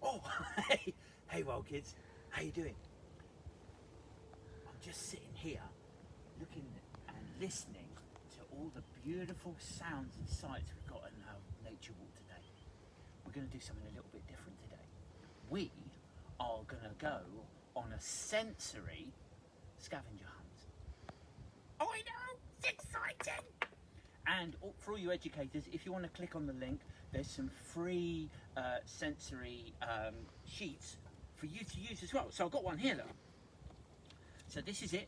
Oh, hey, well, kids, how you doing? I'm just sitting here, looking and listening to all the beautiful sounds and sights we've got in our nature walk today. We're going to do something a little bit different today. We are going to go on a sensory scavenger hunt. Oh, I know, it's exciting! And for all you educators, if you want to click on the link, there's some free sensory sheets for you to use as well. So I've got one here, look. So this is it.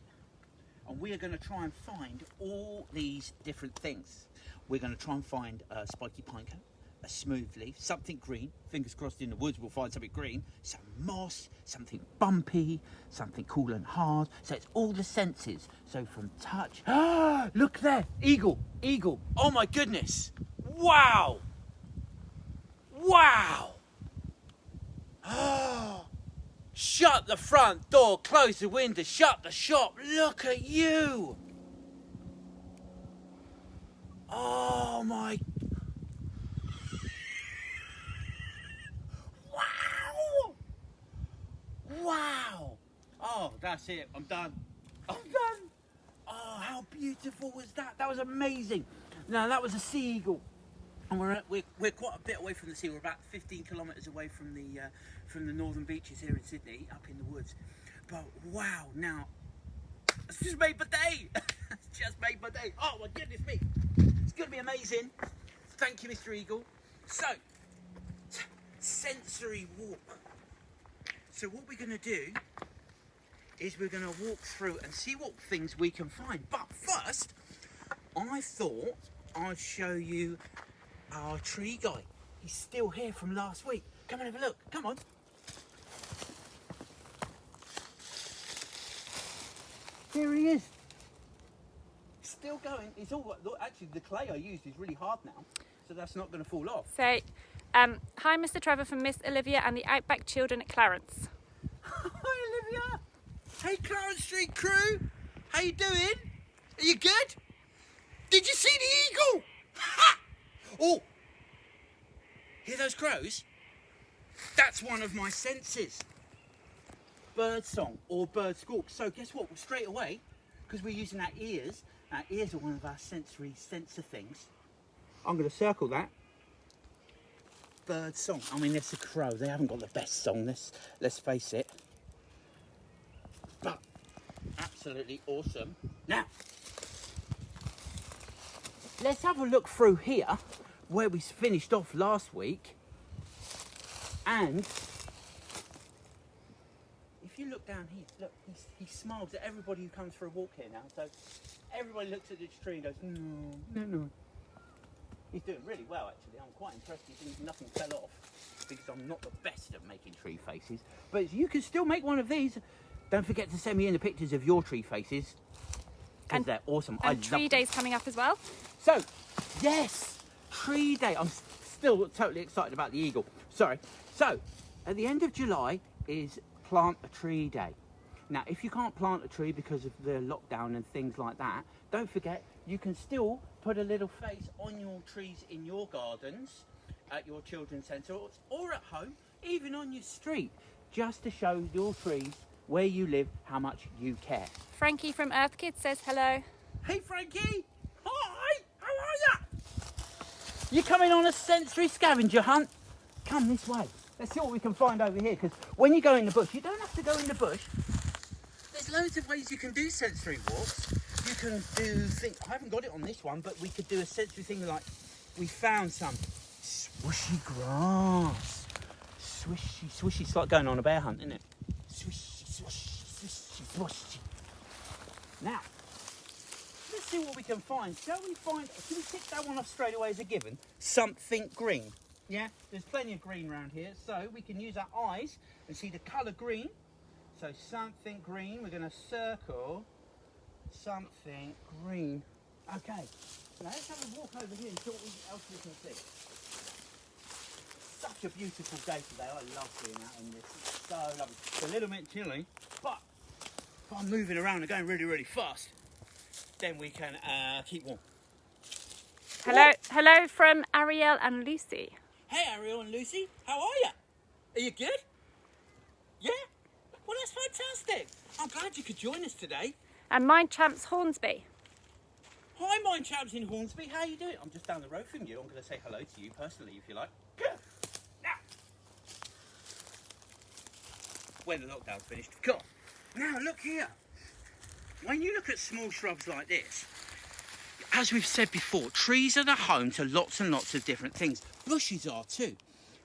And we are going to try and find all these different things. We're going to try and find a spiky pineco, a smooth leaf, something green. Fingers crossed in the woods we'll find something green. Some moss, something bumpy, something cool and hard. So it's all the senses. So from touch. Ah, look there. Eagle. Eagle. Oh my goodness. Wow. Wow. Oh. Shut the front door, close the window, shut the shop. Look at you. Oh my. Wow. Wow. Oh, that's it. I'm done. I'm done. Oh, how beautiful was that? That was amazing. Now, that was a sea eagle. And we're quite a bit away from the sea. We're about 15 kilometres away from the northern beaches here in Sydney, up in the woods. But wow, now it's just made my day. It's just made my day. Oh my goodness me, it's going to be amazing. Thank you, Mr. Eagle. So, sensory walk. So what we're going to do is we're going to walk through and see what things we can find. But first, I thought I'd show you our tree guy. He's still here from last week. Come and have a look. Come on. Here he is. Still going. It's all look, actually the clay I used is really hard now, so that's not going to fall off. So, hi, Mr. Trevor from Miss Olivia and the Outback Children at Clarence. Hi, Olivia. Hey, Clarence Street crew. How you doing? Are you good? Did you see the eagle? Ha! Oh, hear those crows? That's one of my senses. Bird song or bird squawk. So guess what? Well, straight away, because we're using our ears are one of our sensory sensor things. I'm going to circle that. Bird song. I mean, it's a crow. They haven't got the best song, let's face it. But absolutely awesome. Now, let's have a look through here where we finished off last week. And if you look down here, look, he smiles at everybody who comes for a walk here now. So everybody looks at this tree and goes, no. He's doing really well, actually. I'm quite impressed. Nothing fell off because I'm not the best at making tree faces. But you can still make one of these. Don't forget to send me in the pictures of your tree faces because they're awesome. And tree day's coming up as well. So, yes, tree day. I'm still totally excited about the eagle. Sorry. So, at the end of July is plant a tree day. Now, if you can't plant a tree because of the lockdown and things like that, don't forget, you can still put a little face on your trees in your gardens, at your children's centre, or at home, even on your street, just to show your trees where you live how much you care. Frankie from Earth Kids says hello. Hey, Frankie. Hi. How are ya? You coming on a sensory scavenger hunt? Come this way. Let's see what we can find over here, because when you go in the bush, you don't have to go in the bush. There's loads of ways you can do sensory walks. You can do things, I haven't got it on this one, but we could do a sensory thing like we found some swooshy grass. Swooshy, it's like going on a bear hunt, isn't it? Swooshy. Now, let's see what we can find. Can we tick that one off straight away as a given? Something green. Yeah, there's plenty of green around here, so we can use our eyes and see the colour green. So something green, we're going to circle something green. Okay, now let's have a walk over here and see what else we can see. Such a beautiful day today. I love being out in this. It's so lovely. It's a little bit chilly, but if I'm moving around and going really, really fast, then we can keep warm. Hello from Ariel and Lucy. Hey, Ariel and Lucy, how are you? Are you good? Yeah? Well, that's fantastic. I'm glad you could join us today. And Mind Champs Hornsby. Hi, Mind Champs in Hornsby. How are you doing? I'm just down the road from you. I'm going to say hello to you personally, if you like. Good. Now, when the lockdown's finished, of course. Now, look here. When you look at small shrubs like this, as we've said before, trees are the home to lots and lots of different things. Bushes are too.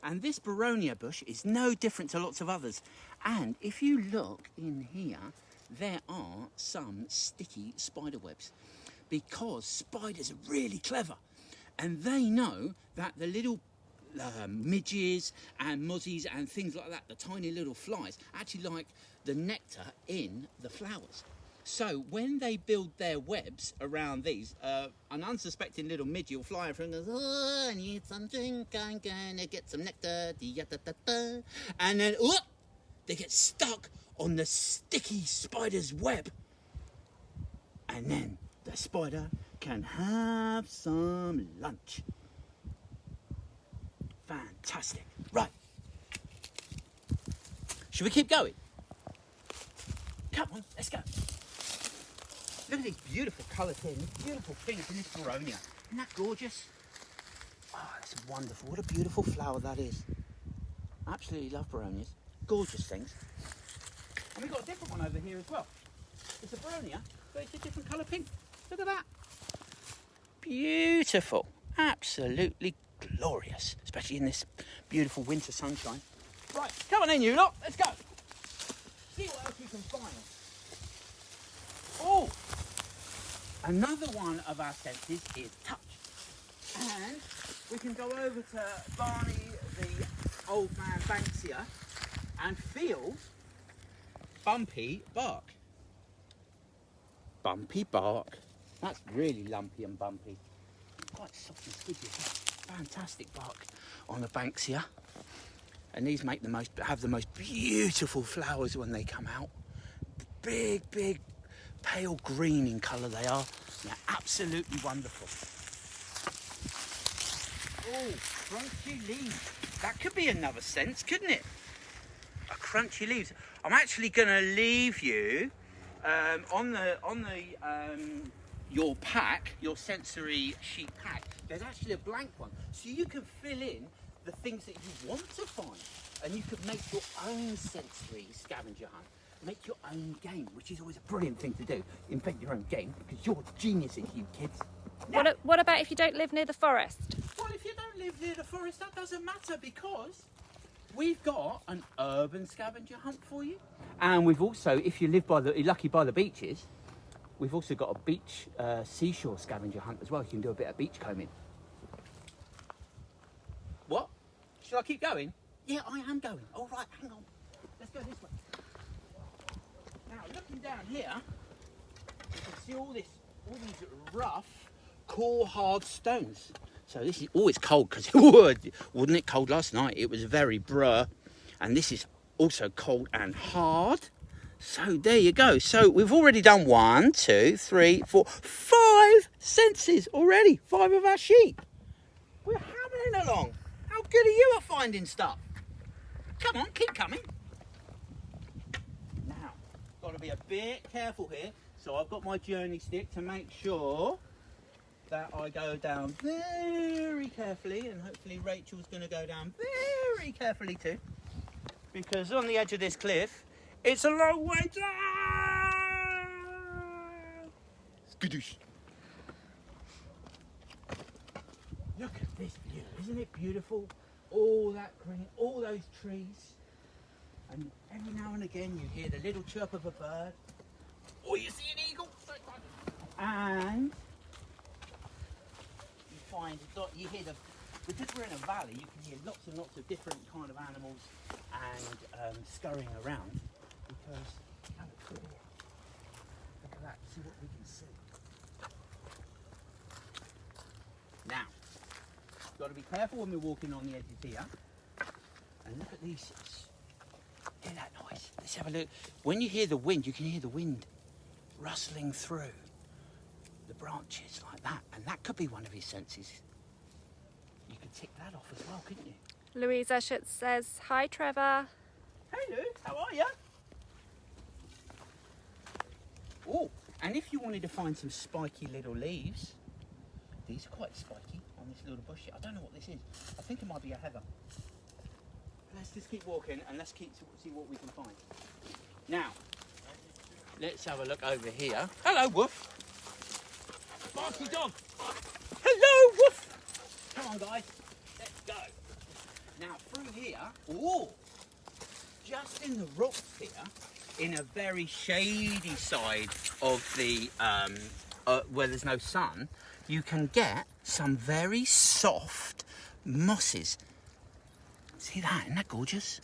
And this Boronia bush is no different to lots of others. And if you look in here, there are some sticky spider webs, because spiders are really clever. And they know that the little midges and mozzies and things like that, the tiny little flies, actually like the nectar in the flowers. So when they build their webs around these, an unsuspecting little midge will fly over and goes, oh, I need some drink, I'm gonna get some nectar, and then they get stuck on the sticky spider's web. And then the spider can have some lunch. Fantastic. Right. Should we keep going? Come on, let's go. Look at these beautiful colours here, these beautiful things in this Boronia. Isn't that gorgeous? Oh, that's wonderful. What a beautiful flower that is. Absolutely love Boronias. Gorgeous things. And we've got a different one over here as well. It's a Boronia, but it's a different colour pink. Look at that. Beautiful. Absolutely glorious. Especially in this beautiful winter sunshine. Right, come on in, you lot. Let's go. See what else you can find. Oh! Another one of our senses is touch. And we can go over to Barney, the old man Banksia, and feel bumpy bark. Bumpy bark. That's really lumpy and bumpy. Quite soft and squidgy as well. Fantastic bark on the Banksia. And these have the most beautiful flowers when they come out. Big, big, pale green in colour they are. They're absolutely wonderful. Oh, crunchy leaves. That could be another sense, couldn't it? A crunchy leaves. I'm actually going to leave you on your pack, your sensory sheet pack. There's actually a blank one, so you can fill in the things that you want to find, and you could make your own sensory scavenger hunt. Make your own game, which is always a brilliant thing to do. Invent your own game, because you're geniuses, you kids. Now, What about if you don't live near the forest? well, if you don't live near the forest, that doesn't matter, because we've got an urban scavenger hunt for you. And we've also, if you live you're lucky by the beaches, we've also got a beach seashore scavenger hunt as well. You can do a bit of beach combing. What? Should I keep going? Yeah, I am going. All right, hang on. Let's go this way. Now, looking down here, you can see all these rough, core hard stones. So this is, it's cold, because wasn't it cold last night? It was very bruh. And this is also cold and hard. So there you go. So we've already done 1, 2, 3, 4, 5 senses already. 5 of our sheep. We're hammering along. How good are you at finding stuff? Come on, keep coming. Now, got to be a bit careful here. So I've got my journey stick to make sure that I go down very carefully, and hopefully Rachel's going to go down very carefully too, because on the edge of this cliff, it's a long way down. Skadoosh. Look at this view, isn't it beautiful? All that green, all those trees, and every now and again you hear the little chirp of a bird, or you see an eagle, and you hear because we're in a valley, you can hear lots and lots of different kind of animals and scurrying around, because look at that, see what we can see. Now, got to be careful when we're walking on the edges here, and look at these. Hear that noise? Let's have a look. When you hear the wind, you can hear the wind rustling through the branches like that, and that could be one of his senses. You could tick that off as well, couldn't you? Louisa Schutz says, hi Trevor. Hey Lou, how are you? Oh, and if you wanted to find some spiky little leaves, these are quite spiky on this little bush here. I don't know what this is. I think it might be a heather. Let's just keep walking and let's see what we can find. Now, let's have a look over here. Hello, Woof. Barky dog. Hello, Woof. Come on, guys. Let's go. Now, through here, oh, just in the rocks here, in a very shady side of the, where there's no sun, you can get some very soft mosses. See that? Isn't that gorgeous?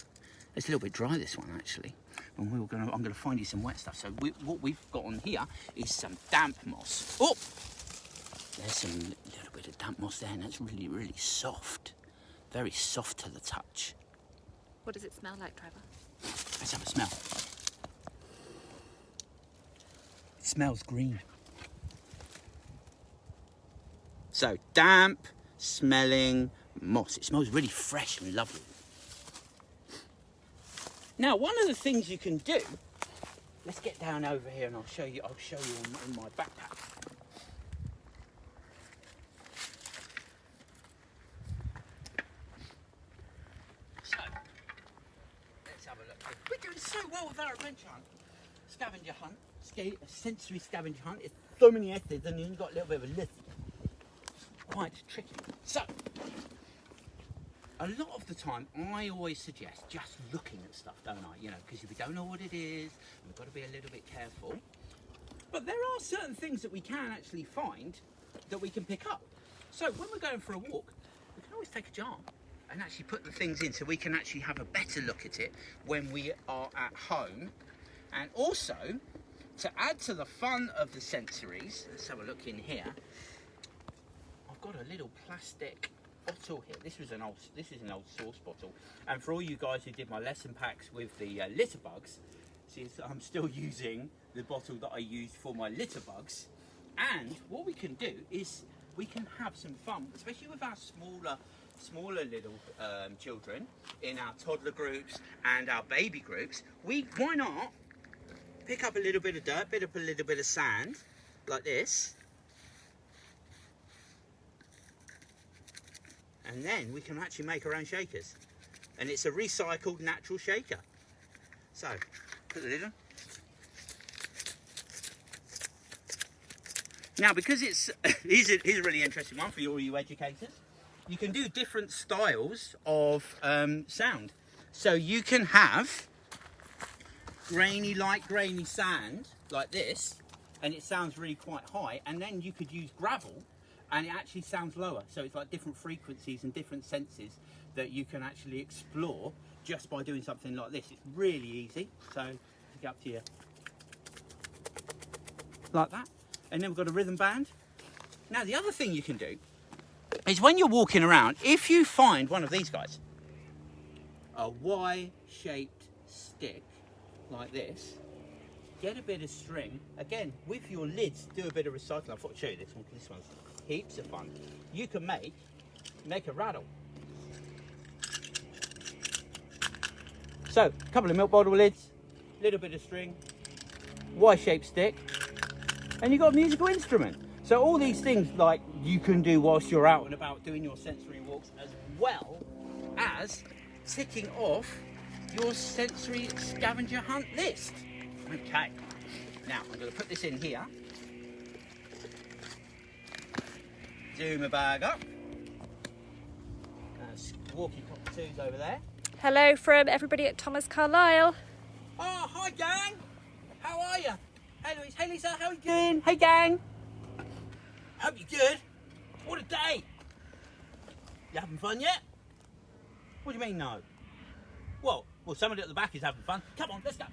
It's a little bit dry, this one, actually. And I'm going to find you some wet stuff. So what we've got on here is some damp moss. Oh! There's some little bit of damp moss there, and that's really, really soft. Very soft to the touch. What does it smell like, Trevor? Let's have a smell. It smells green. So, damp smelling moss. It smells really fresh and lovely. Now, one of the things you can do, let's get down over here and I'll show you on my backpack. So, let's have a look. We're doing so well with our adventure hunt. Scavenger hunt, sensory scavenger hunt. It's so many S's and you've got a little bit of a list. Quite tricky. So, a lot of the time, I always suggest just looking at stuff, don't I? You know, because if we don't know what it is, we've got to be a little bit careful. But there are certain things that we can actually find that we can pick up. So when we're going for a walk, we can always take a jar and actually put the things in so we can actually have a better look at it when we are at home. And also, to add to the fun of the sensories, let's have a look in here. I've got a little plastic bottle here. This is an old sauce bottle, and for all you guys who did my lesson packs with the litter bugs, see, I'm still using the bottle that I used for my litter bugs. And what we can do is we can have some fun, especially with our smaller little children in our toddler groups and our baby groups. Why not pick up a little bit of dirt, a little bit of sand like this. And then we can actually make our own shakers. And it's a recycled natural shaker. So, put the lid on. Now, because here's a really interesting one for all you educators. You can do different styles of sound. So you can have light grainy sand like this, and it sounds really quite high. And then you could use gravel, and it actually sounds lower. So it's like different frequencies and different senses that you can actually explore just by doing something like this. It's really easy. So get up to you like that. And then we've got a rhythm band. Now the other thing you can do is when you're walking around, if you find one of these guys, a Y-shaped stick like this, get a bit of string. Again, with your lids, do a bit of recycling. I thought I'd show you this one, because this one's heaps of fun. You can make a rattle. So, a couple of milk bottle lids, a little bit of string, Y-shaped stick, and you've got a musical instrument. So all these things like you can do whilst you're out and about doing your sensory walks, as well as ticking off your sensory scavenger hunt list. Okay, now I'm going to put this in here. Do my bag up. Walkie cockatoos over there. Hello from everybody at Thomas Carlisle. Oh, hi gang. How are you? Hey Louise. Hey Lisa. How are you doing? Hey gang. Hope you're good. What a day. You having fun yet? What do you mean no? Well, somebody at the back is having fun. Come on, let's go.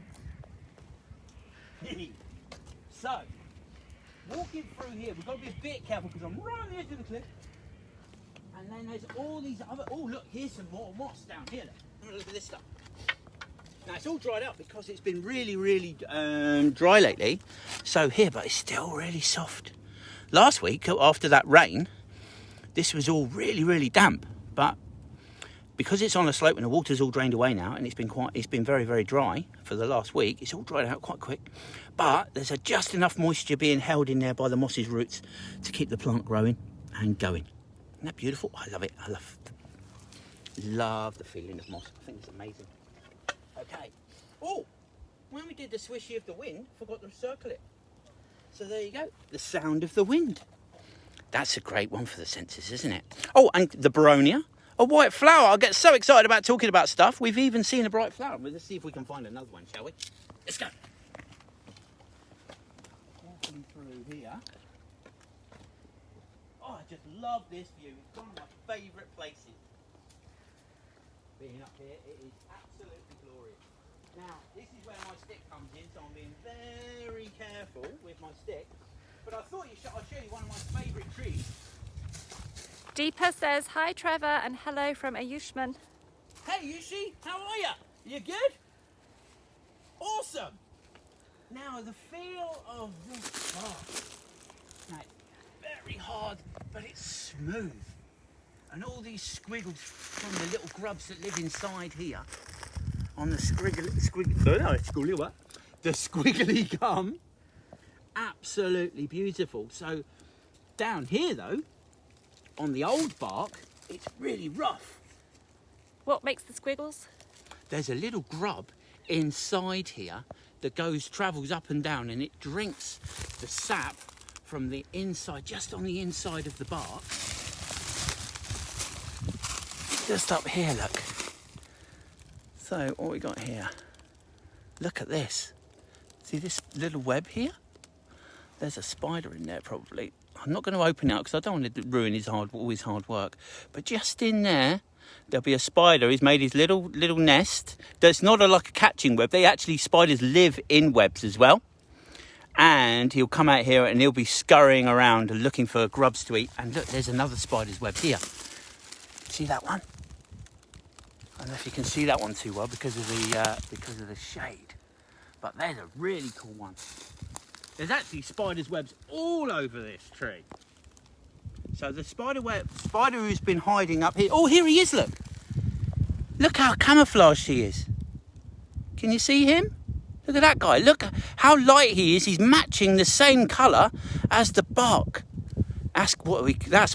So, walking through here, we've got to be a bit careful because I'm right on the edge of the cliff. And then there's all these other, oh look, here's some more moss down here. Look at this stuff. Now it's all dried up because it's been really, really dry lately. So here, but it's still really soft. Last week, after that rain, this was all really, really damp. but because it's on a slope and the water's all drained away now, and it's been very, very dry for the last week, it's all dried out quite quick. But there's just enough moisture being held in there by the moss's roots to keep the plant growing and going. Isn't that beautiful? I love it. I love the feeling of moss. I think it's amazing. Okay. Oh, when we did the swooshy of the wind, forgot to circle it. So there you go. The sound of the wind. That's a great one for the senses, isn't it? Oh, and the Baronia. A white flower. I get so excited about talking about stuff. We've even seen a bright flower. Let's see if we can find another one, shall we? Let's go. Walking through here. Oh, I just love this view. It's one of my favourite places. Being up here, it is absolutely glorious. Now, this is where my stick comes in, so I'm being very careful with my stick. But I thought I'd show you one of my favourite trees. Deepa says, hi Trevor, and hello from Ayushman. Hey Yushi, how are you? You good? Awesome. Now the feel of this bark. Now it's very hard, but it's smooth. And all these squiggles from the little grubs that live inside here on the squiggly gum. Absolutely beautiful. So down here though, on the old bark, it's really rough. What makes the squiggles? There's a little grub inside here that travels up and down, and it drinks the sap from the inside, just on the inside of the bark. Just up here, look. So what we got here? Look at this. See this little web here? There's a spider in there probably. I'm not going to open it out because I don't want to ruin all his hard work. But just in there, there'll be a spider. He's made his little nest. That's not like a catching web. Spiders live in webs as well. And he'll come out here and he'll be scurrying around looking for grubs to eat. And look, there's another spider's web here. See that one? I don't know if you can see that one too well because of the shade. But there's a really cool one. There's actually spider's webs all over this tree. So the spider who's been hiding up here. Oh, here he is, look. Look how camouflaged he is. Can you see him? Look at that guy. Look how light he is. He's matching the same colour as the bark. That's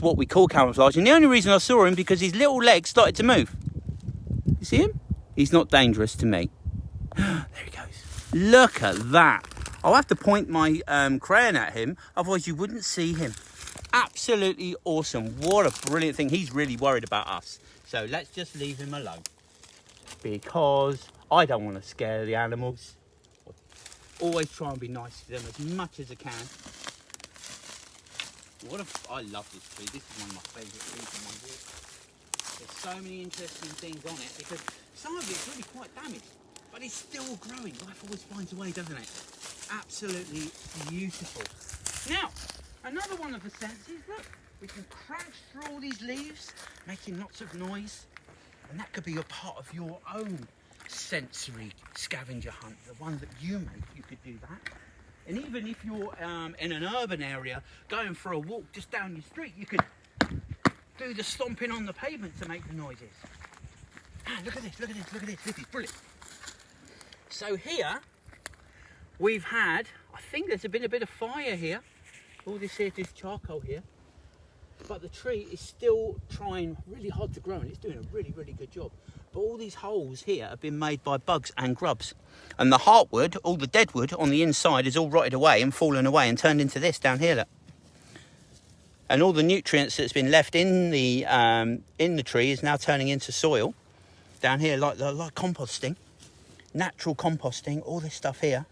what we call camouflage. And the only reason I saw him because his little legs started to move. You see him? He's not dangerous to me. There he goes. Look at that. I'll have to point my crayon at him, otherwise you wouldn't see him. Absolutely awesome. What a brilliant thing. He's really worried about us. So let's just leave him alone. Because I don't want to scare the animals. Always try and be nice to them as much as I can. I love this tree. This is one of my favourite trees in my walk. There's so many interesting things on it because some of it's really quite damaged. But it's still growing. Life always finds a way, doesn't it? Absolutely beautiful. Now, another one of the senses, look, we can crunch through all these leaves, making lots of noise. And that could be a part of your own sensory scavenger hunt, the one that you make, you could do that. And even if you're in an urban area, going for a walk just down your street, you could do the stomping on the pavement to make the noises. Ah, look at this, look at this, look at this, this is brilliant. So here, we've had, I think there's been a bit of fire here. All this charcoal here. But the tree is still trying really hard to grow and it's doing a really, really good job. But all these holes here have been made by bugs and grubs. And the heartwood, all the dead wood on the inside is all rotted away and fallen away and turned into this down here, look. And all the nutrients that's been left in the tree is now turning into soil. Down here, like composting. Natural composting, all this stuff here.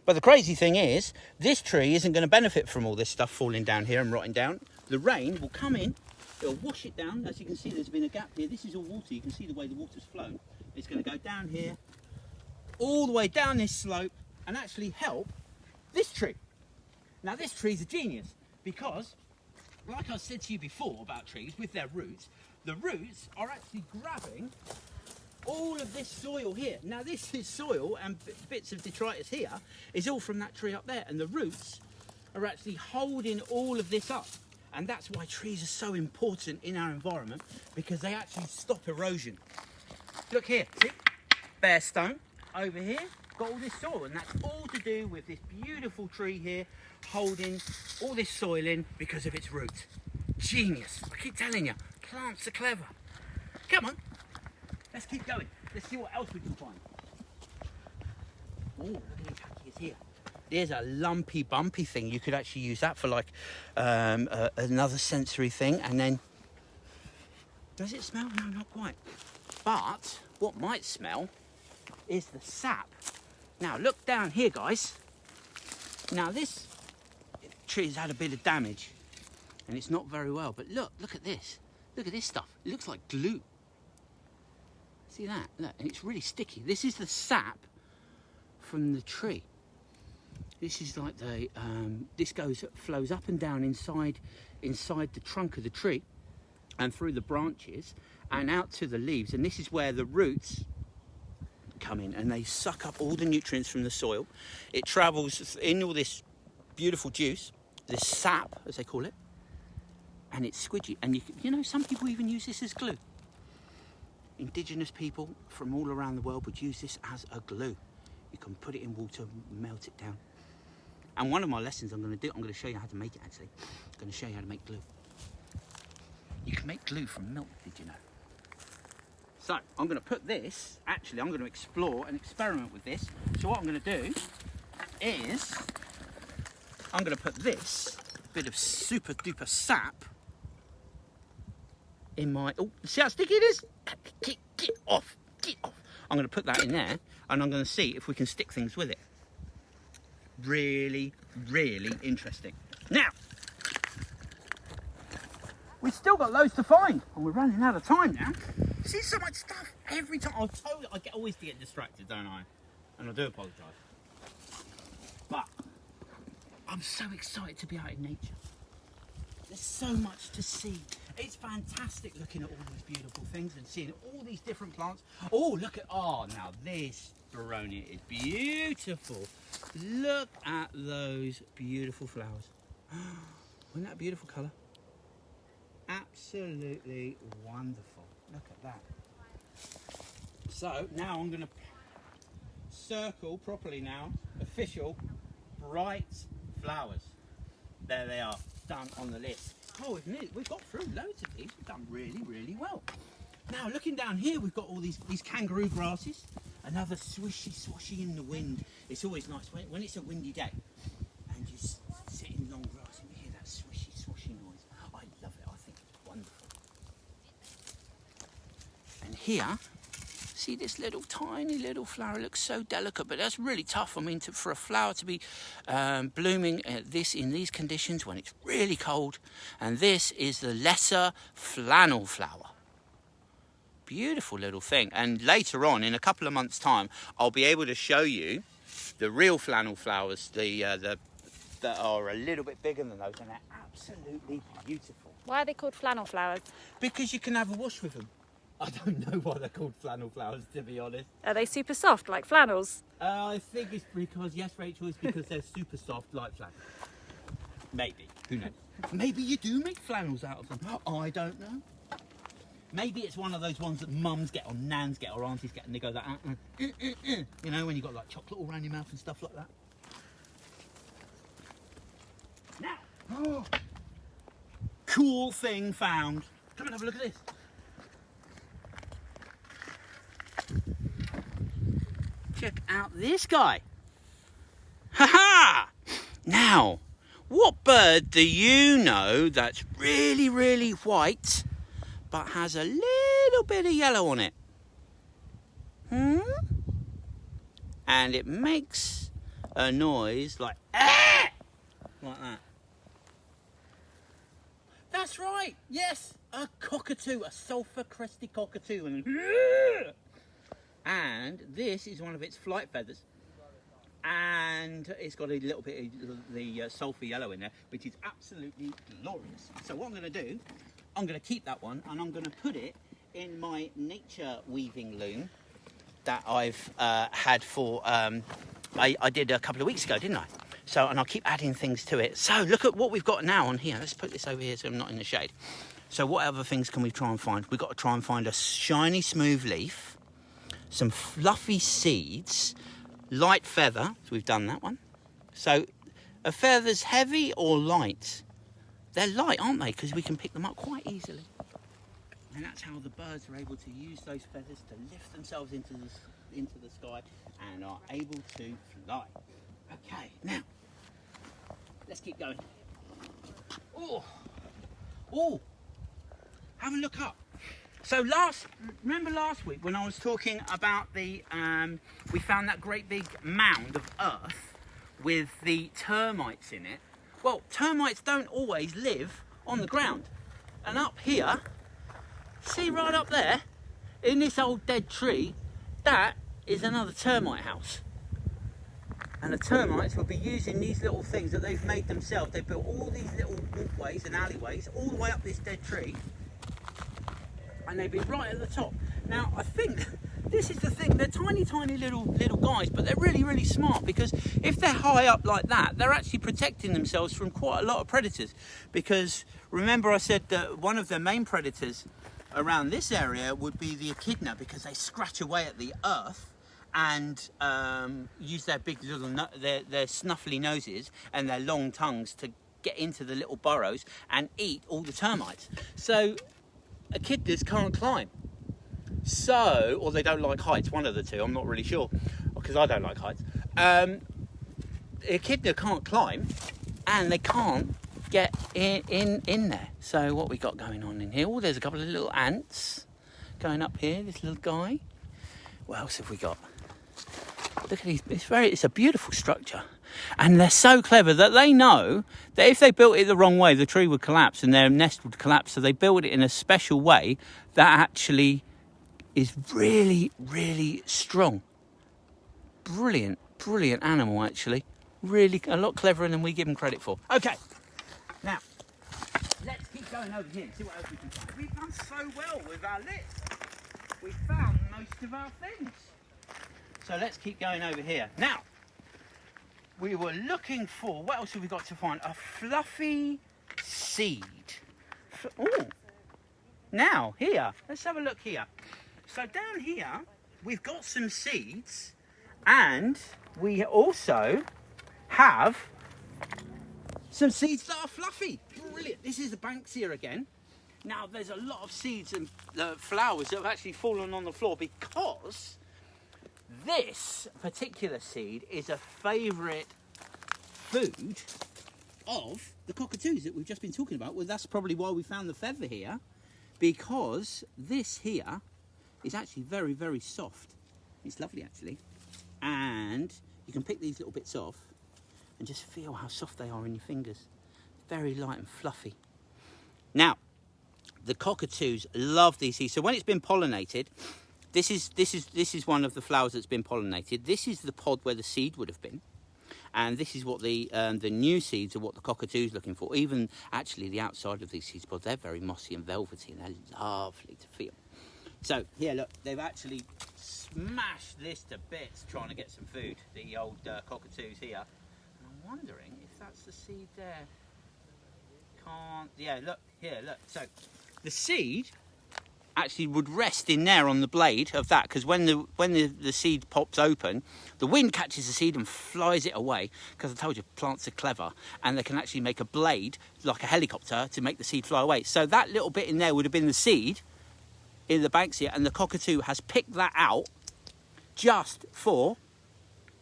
But the crazy thing is, this tree isn't going to benefit from all this stuff falling down here and rotting down. The rain will come in, it'll wash it down. As you can see, there's been a gap here. This is all water. You can see the way the water's flown. It's going to go down here, all the way down this slope, and actually help this tree. Now, this tree's a genius because, like I said to you before about trees, with their roots, the roots are actually grabbing all of this soil here. Now this is soil and bits of detritus here is all from that tree up there, and the roots are actually holding all of this up And that's why trees are so important in our environment, because they actually stop erosion. Look here, see? Bare stone over here, got all this soil, and that's all to do with this beautiful tree here holding all this soil in because of its roots. Genius. I keep telling you, plants are clever. Come on, let's keep going. Let's see what else we can find. Oh, look at these cactus here. There's a lumpy, bumpy thing. You could actually use that for like another sensory thing. And then, does it smell? No, not quite. But what might smell is the sap. Now look down here, guys. Now this tree has had a bit of damage and it's not very well, but look at this. Look at this stuff. It looks like glue. See that? Look, and it's really sticky. This is the sap from the tree. This is like the flows up and down inside the trunk of the tree and through the branches and out to the leaves, and this is where the roots come in and they suck up all the nutrients from the soil. It travels in all this beautiful juice, this sap as they call it, and it's squidgy. And you know, some people even use this as glue. Indigenous people from all around the world would use this as a glue. You can put it in water, melt it down. And one of my lessons I'm going to show you how to make it actually. I'm going to show you how to make glue. You can make glue from milk, did you know? So I'm going to put this, actually I'm going to explore and experiment with this. So what I'm going to do is, I'm going to put this bit of super duper sap in my, oh, see how sticky it is? Get off, get off. I'm going to put that in there and I'm going to see if we can stick things with it. Really, really interesting. Now, we've still got loads to find and we're running out of time now. See, so much stuff every time. I'll tell you, I always get distracted, don't I? And I do apologise. But I'm so excited to be out in nature. There's so much to see. It's fantastic looking at all these beautiful things and seeing all these different plants. Oh, look at, oh, now this Baroni is beautiful. Look at those beautiful flowers. Isn't that a beautiful colour? Absolutely wonderful. Look at that. So now I'm going to circle properly now, official bright flowers. There they are, done on the list. Oh, we've got through loads of these. We've done really, really well. Now looking down here, we've got all these kangaroo grasses. Another swooshy, swooshy in the wind. It's always nice when it's a windy day and you sit in long grass and you hear that swishy, swooshy noise. I love it. I think it's wonderful. And here, see this little tiny little flower. It looks so delicate, but that's really tough. I mean, for a flower to be blooming in these conditions when it's really cold. And this is the lesser flannel flower. Beautiful little thing. And later on, in a couple of months' time, I'll be able to show you the real flannel flowers, that are a little bit bigger than those, and they're absolutely beautiful. Why are they called flannel flowers? Because you can have a wash with them. I don't know why they're called flannel flowers, to be honest. Are they super soft, like flannels? I think it's because, yes, Rachel, it's because they're super soft, like flannel. Maybe. Who knows? Maybe you do make flannels out of them. I don't know. Maybe it's one of those ones that mums get or nans get or aunties get and they go that, you know, when you've got like chocolate all around your mouth and stuff like that. Now, cool thing found. Come and have a look at this. Check out this guy. Ha-ha! Now, what bird do you know that's really, really white but has a little bit of yellow on it? And it makes a noise like ah! Like that. That's right, yes, a cockatoo, a sulphur-crested cockatoo. And this is one of its flight feathers. And it's got a little bit of the sulphur yellow in there, which is absolutely glorious. So what I'm going to do, I'm going to keep that one and I'm going to put it in my nature weaving loom that I've had for, I did a couple of weeks ago, didn't I? So, and I'll keep adding things to it. So look at what we've got now on here. Let's put this over here so I'm not in the shade. So what other things can we try and find? We've got to try and find a shiny, smooth leaf, some fluffy seeds, light feather. So we've done that one. So are feathers heavy or light? They're light, aren't they? Because we can pick them up quite easily. And that's how the birds are able to use those feathers to lift themselves into the sky and are able to fly. Okay, now, let's keep going. Oh, have a look up. So remember last week when I was talking about we found that great big mound of earth with the termites in it? Well, termites don't always live on the ground. And up here, see right up there, in this old dead tree, that is another termite house. And the termites will be using these little things that they've made themselves. They built all these little walkways and alleyways all the way up this dead tree. And they'd be right at the top. Now, I think this is the thing. They're tiny, tiny little guys, but they're really, really smart, because if they're high up like that, they're actually protecting themselves from quite a lot of predators. Because remember I said that one of their main predators around this area would be the echidna, because they scratch away at the earth and use their big little their snuffly noses and their long tongues to get into the little burrows and eat all the termites. So echidnas can't climb. So, or they don't like heights, one of the two, I'm not really sure, because I don't like heights. Echidna can't climb, and they can't get in there. So what we got going on in here? Oh, there's a couple of little ants going up here, this little guy. What else have we got? Look at these, it's a beautiful structure. And they're so clever that they know that if they built it the wrong way, the tree would collapse and their nest would collapse. So they built it in a special way that actually is really, really strong. Brilliant animal, actually. Really a lot cleverer than we give them credit for. Okay, now let's keep going over here and see what else we can find. We've done so well with our list. We've found most of our things. So let's keep going over here. Now, we were looking for, what else have we got to find? A fluffy seed. Oh, now here, let's have a look here. So down here, we've got some seeds, and we also have some seeds that are fluffy. Brilliant. This is the Banksia again. Now, there's a lot of seeds and flowers that have actually fallen on the floor because this particular seed is a favourite food of the cockatoos that we've just been talking about. Well, that's probably why we found the feather here, because this here is actually very, very soft. It's lovely, actually. And you can pick these little bits off and just feel how soft they are in your fingers. Very light and fluffy. Now, the cockatoos love these seeds. So when it's been pollinated, this is one of the flowers that's been pollinated. This is the pod where the seed would have been. And this is what the new seeds are what the cockatoo's looking for. Even actually the outside of these seed pods, they're very mossy and velvety and they're lovely to feel. So here, look, they've actually smashed this to bits trying to get some food, the old cockatoos here. And I'm wondering if that's the seed there. Can't, yeah, look, here, look. So the seed actually would rest in there on the blade of that, because when the seed pops open, the wind catches the seed and flies it away, because I told you plants are clever and they can actually make a blade like a helicopter to make the seed fly away. So that little bit in there would have been the seed in the Banksia, and the cockatoo has picked that out just for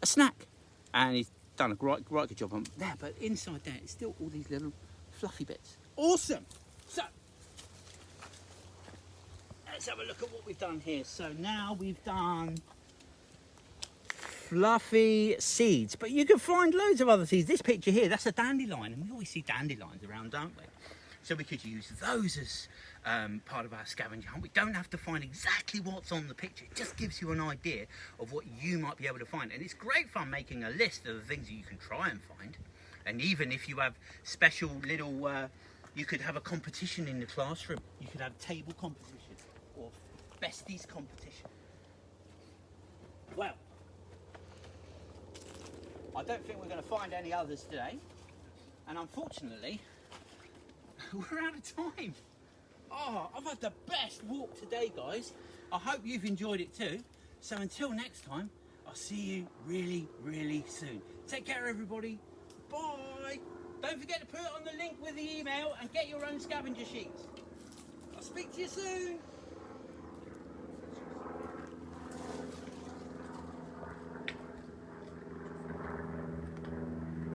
a snack, and he's done a right good job on there. But inside there it's still all these little fluffy bits. Awesome. So let's have a look at what we've done here. So now we've done fluffy seeds, but you can find loads of other seeds. This picture here, that's a dandelion, and we always see dandelions around, don't we? So we could use those as part of our scavenger hunt. We don't have to find exactly what's on the picture. It just gives you an idea of what you might be able to find. And it's great fun making a list of the things that you can try and find. And even if you have special little, you could have a competition in the classroom. You could have table competition or besties competition. Well, I don't think we're going to find any others today. And unfortunately, we're out of time. Oh, I've had the best walk today, guys. I hope you've enjoyed it too. So until next time, I'll see you really, really soon. Take care, everybody. Bye. Don't forget to put it on the link with the email and get your own scavenger sheets. I'll speak to you soon.